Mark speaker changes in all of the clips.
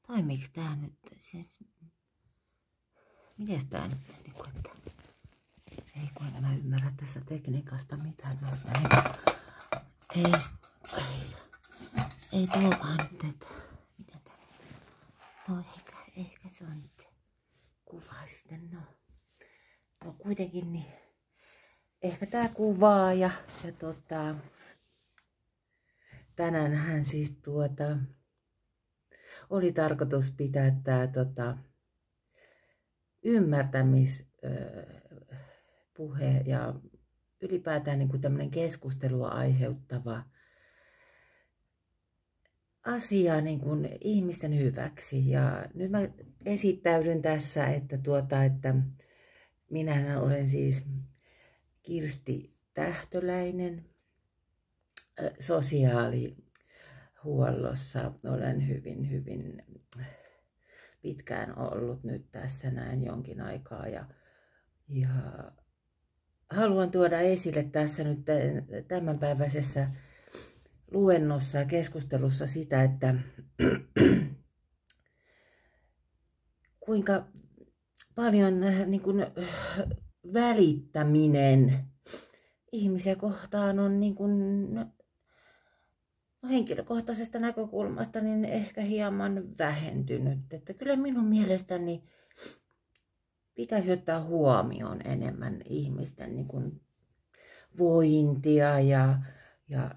Speaker 1: Toimiks tää nyt? Siis, mites tää nyt niinku, että ei kun en mä ymmärrä tässä tekniikasta mitään. Ei tuokaan nyt, että miten tää no ehkä se on nyt kuvaa sitten, no kuitenkin niin ehkä tää kuvaa ja tänäänhän siis oli tarkoitus pitää tää ymmärtämispuhe ja ylipäätään niin kuin tämmönen keskustelua aiheuttava asia niin kuin ihmisten hyväksi. Ja nyt mä esittäydyn tässä, että minähän olen siis Kirsti Tähtöläinen, sosiaalihuollossa olen hyvin pitkään ollut nyt tässä näin jonkin aikaa ja haluan tuoda esille tässä nyt tämänpäiväisessä luennossa ja keskustelussa sitä, että kuinka paljon niin kuin välittäminen ihmisiä kohtaan on niin kuin, henkilökohtaisesta näkökulmasta niin ehkä hieman vähentynyt. Että kyllä minun mielestäni pitäisi ottaa huomioon enemmän ihmisten niin kuin vointia ja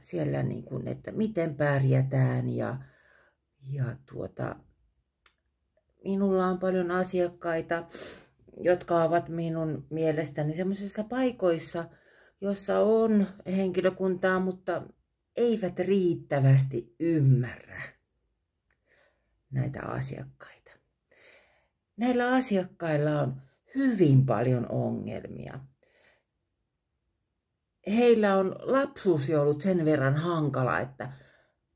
Speaker 1: siellä niin kuin, että miten pärjätään ja minulla on paljon asiakkaita, jotka ovat minun mielestäni sellaisissa paikoissa, jossa on henkilökuntaa, mutta eivät riittävästi ymmärrä näitä asiakkaita. Näillä asiakkailla on hyvin paljon ongelmia. Heillä on lapsuus ollut sen verran hankala, että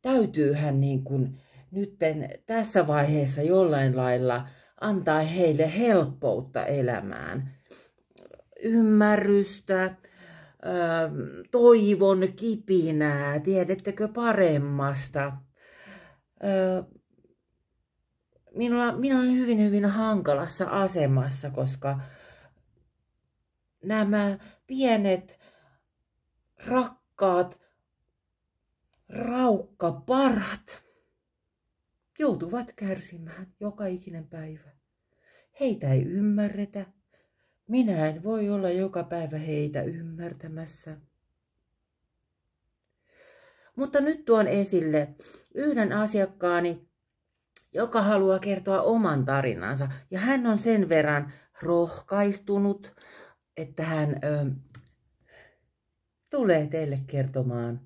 Speaker 1: täytyyhän niin kuin nytten tässä vaiheessa jollain lailla antaa heille helppoutta elämään, ymmärrystä, toivon kipinää, tiedättekö paremmasta. Minä olen hyvin hankalassa asemassa, koska nämä pienet, rakkaat raukkaparat joutuvat kärsimään joka ikinen päivä. Heitä ei ymmärretä. Minä en voi olla joka päivä heitä ymmärtämässä. Mutta nyt tuon esille yhden asiakkaani, joka haluaa kertoa oman tarinansa. Ja hän on sen verran rohkaistunut, että hän tulee teille kertomaan,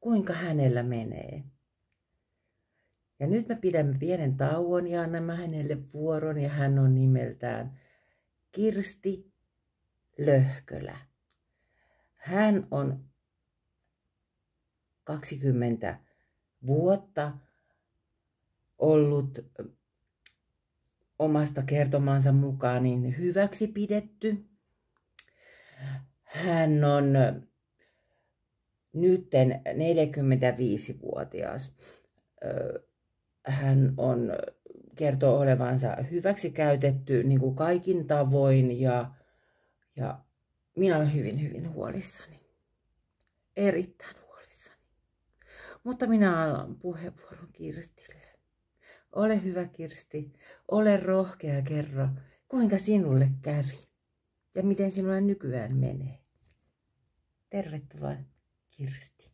Speaker 1: kuinka hänellä menee. Ja nyt me pidämme pienen tauon ja annamme hänelle vuoron ja hän on nimeltään Kirsti Löhkölä. Hän on 20 vuotta ollut omasta kertomansa mukaan niin hyväksi pidetty. Hän on nytten 45-vuotias. Hän kertoo olevansa hyväksi käytetty niin kuin kaikin tavoin ja minä olen hyvin huolissani. Erittäin huolissani. Mutta minä annan puheenvuoron Kirstille. Ole hyvä Kirsti, ole rohkea ja kerro, kuinka sinulle kävi ja miten sinulle nykyään menee. Tervetuloa Kirsti.